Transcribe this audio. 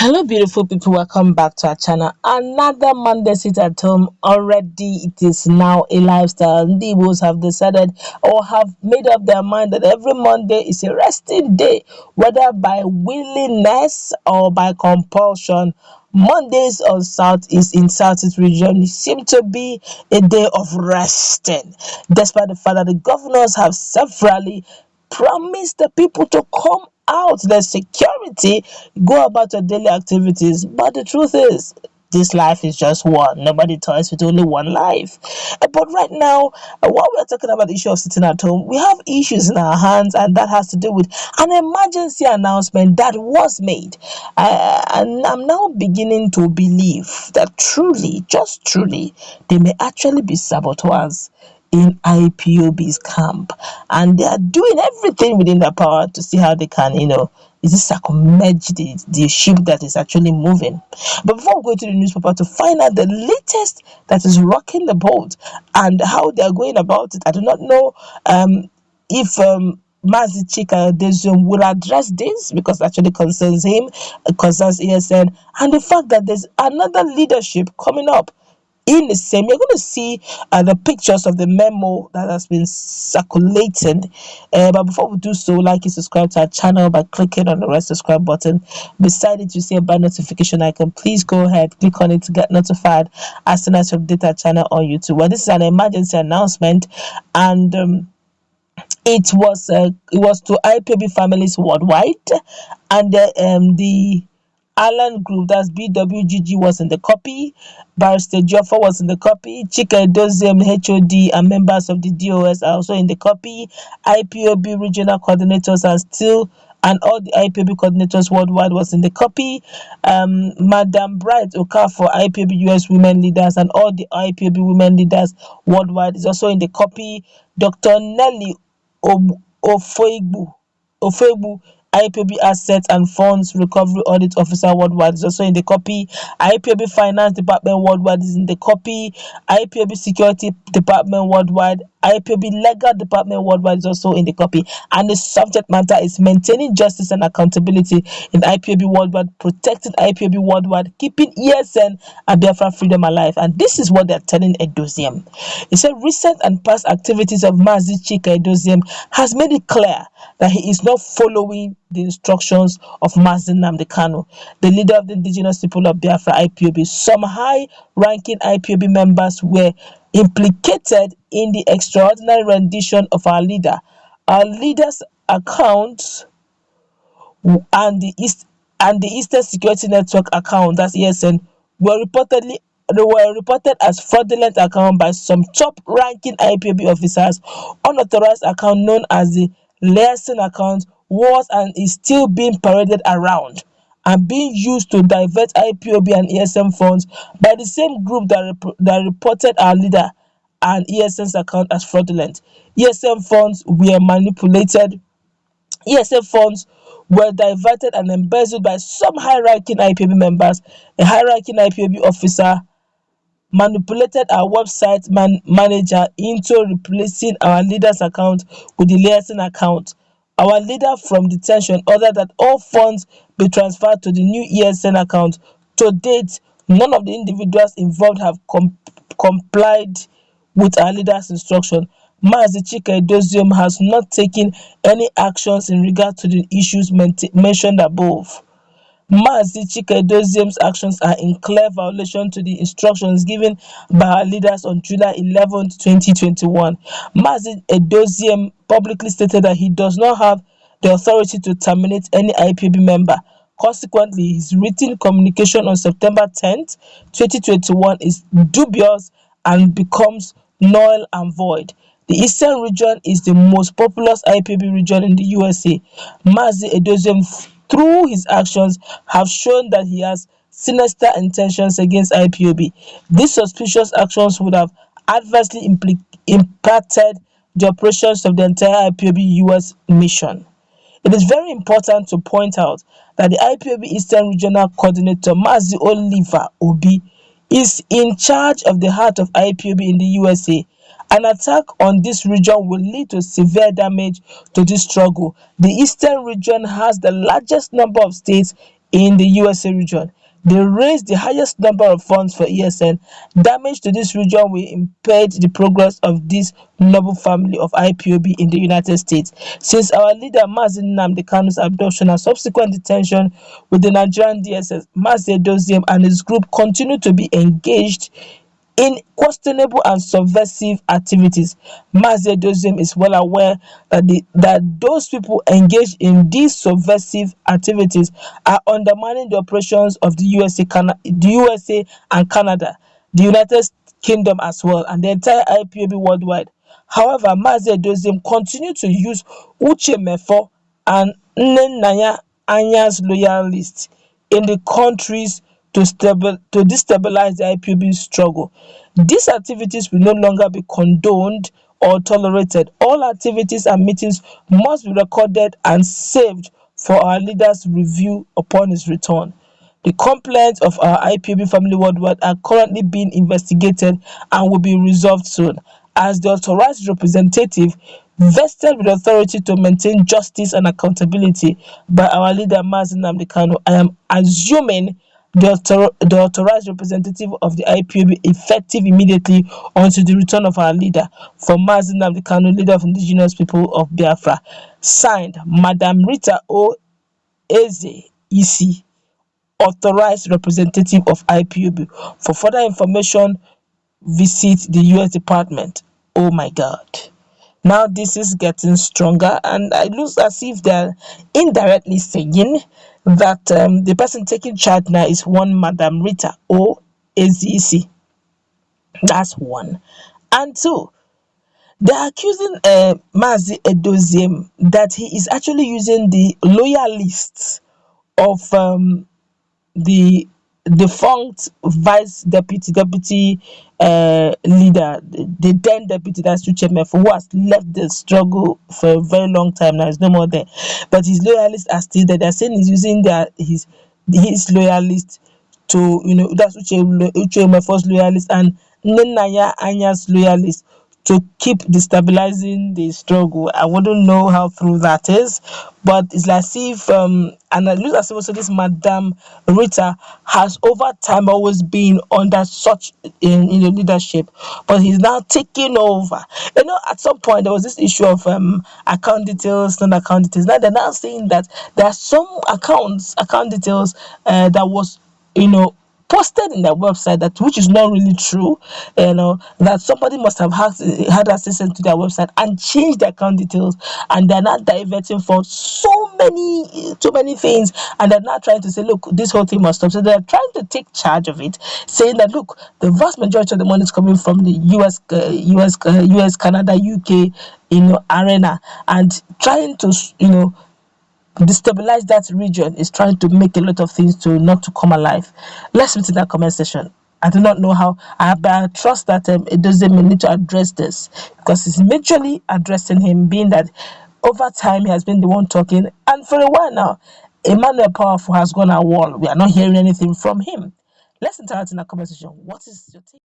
Hello, beautiful people. Welcome back to our channel. Another Monday sit at home. Already, it is now a lifestyle. The Igbos have decided or have made up their mind that every Monday is a resting day, whether by willingness or by compulsion. Mondays on Southeast in Southeast region seem to be a day of resting, despite the fact that the governors have severally promise the people to come out, the security, go about your daily activities. But the truth is, this life is just one. Nobody toys with only one life. But right now, while we're talking about the issue of sitting at home, we have issues in our hands, and that has to do with an emergency announcement that was made. And I'm now beginning to believe that truly, just truly, they may actually be saboteurs in IPOB's camp, and they are doing everything within their power to see how they can, is this circummerge the ship that is actually moving. But before we go to the newspaper to find out the latest that is rocking the boat and how they are going about it, I do not know if Mazi Chika Edoziem will address this because it actually concerns him, it concerns ESN, and the fact that there's another leadership coming up in the same. You're going to see the pictures of the memo that has been circulated. But before we do so, like and subscribe to our channel by clicking on the red subscribe button. Beside it, you see a bell notification icon. Please go ahead, click on it to get notified as soon as you update our channel on YouTube. Well, this is an emergency announcement, and it was to IPOB families worldwide, and the Alan Group, that's BWGG, was in the copy. Barrister Joffa was in the copy. Chika Edoziem, HOD, and members of the DOS are also in the copy. IPOB regional coordinators are still, and all the IPOB coordinators worldwide was in the copy. Madam Bright Okafor, IPOB US women leaders, and all the IPOB women leaders worldwide is also in the copy. Dr. Nelly Ofegbu, IPOB Assets and Funds Recovery Audit Officer worldwide is also in the copy. IPOB Finance Department worldwide is in the copy. IPOB Security Department worldwide, IPOB Legal Department worldwide is also in the copy. And the subject matter is maintaining justice and accountability in IPOB worldwide, protecting IPOB worldwide, keeping ESN and Biafra freedom alive. And this is what they're telling Edoziem. He said recent and past activities of Mazi Chika Edoziem has made it clear that he is not following the instructions of Mazi Nnamdi Kanu, the leader of the indigenous people of Biafra IPOB. Some high-ranking IPOB members were implicated in the extraordinary rendition of our leader. Our leader's accounts and the Eastern Security Network account, that's ESN, were reported as fraudulent account by some top-ranking IPOB officers. Unauthorized account known as the liaison account was and is still being paraded around and being used to divert IPOB and ESM funds by the same group that reported our leader and ESM's account as fraudulent. ESM funds were manipulated. ESM funds were diverted and embezzled by some high-ranking IPOB members. A high-ranking IPOB officer manipulated our website manager into replacing our leader's account with the liaison account. Our leader from detention ordered that all funds be transferred to the new ESN account. To date, none of the individuals involved have complied with our leader's instruction. Mazi Chika Edoziem has not taken any actions in regard to the issues mentioned above. Mazi Chika Edoziem's actions are in clear violation to the instructions given by our leaders on July 11, 2021. Mazi Edoziem publicly stated that he does not have the authority to terminate any IPOB member. Consequently, his written communication on September 10th, 2021 is dubious and becomes null and void. The Eastern region is the most populous IPOB region in the USA. Mazi Edoziem, through his actions, have shown that he has sinister intentions against IPOB. These suspicious actions would have adversely impacted the operations of the entire IPOB US mission. It is very important to point out that the IPOB Eastern Regional Coordinator, Mazi Oliver Obi, is in charge of the heart of IPOB in the USA. An attack on this region will lead to severe damage to this struggle. The Eastern region has the largest number of states in the USA region. They raised the highest number of funds for ESN. Damage to this region will impede the progress of this noble family of IPOB in the United States. Since our leader Mazi Nnamdi Kanu's abduction and subsequent detention with the Nigerian DSS, Mazi Edoziem and his group continue to be engaged in questionable and subversive activities. Mazi Edoziem is well aware that those people engaged in these subversive activities are undermining the operations of the USA and Canada, the United Kingdom as well, and the entire IPOB worldwide. However, Mazi Edoziem continue to use Uche Mefo and Nnenanya Anya's loyalists in the countries to destabilize the IPOB struggle. These activities will no longer be condoned or tolerated. All activities and meetings must be recorded and saved for our leader's review upon his return. The complaints of our IPOB family worldwide are currently being investigated and will be resolved soon. As the authorized representative vested with authority to maintain justice and accountability by our leader Mazi Nnamdi Kanu, I am assuming the authorized representative of the IPOB effective immediately until the return of our leader, for Mazi Nnamdi Kanu, leader of indigenous people of Biafra. Signed, Madam Rita O. Eze Isi, authorized representative of IPOB. For further information, visit the US Department. Oh my God. Now this is getting stronger, and it looks as if they're indirectly saying that the person taking charge now is one Madam Rita O. Eze. That's one. And two, they're accusing Mazi Edoziem that he is actually using the loyalists of the defunct deputy leader, the then deputy, that's Uche Mefo, who has left the struggle for a very long time now. He's no more there, but his loyalists are still there. They're saying he's using his loyalists to, that's Uche Mefo's loyalists and Nnenanya Anya's loyalists to keep destabilizing the struggle. I wouldn't know how true that is, but it's like if and it looks as if also this Madam Rita has over time always been under such leadership, but he's now taking over. At some point there was this issue of account details, non-account details. Now they're now saying that there are some account details that was posted in their website, that which is not really true, that somebody must have had access to their website and changed their account details, and they're not diverting for so many things, and they're not trying to say, look, this whole thing must stop. So they're trying to take charge of it, saying that, look, the vast majority of the money is coming from the US, Canada, UK, arena, and trying to destabilize that region is trying to make a lot of things to not to come alive. Let's read in that comment section. I do not know how, but I trust that it doesn't need to address this, because it's majorly addressing him, being that over time he has been the one talking, and for a while now, Emmanuel Powerful has gone at wall. We are not hearing anything from him. Let's interact in that comment section. What is your take?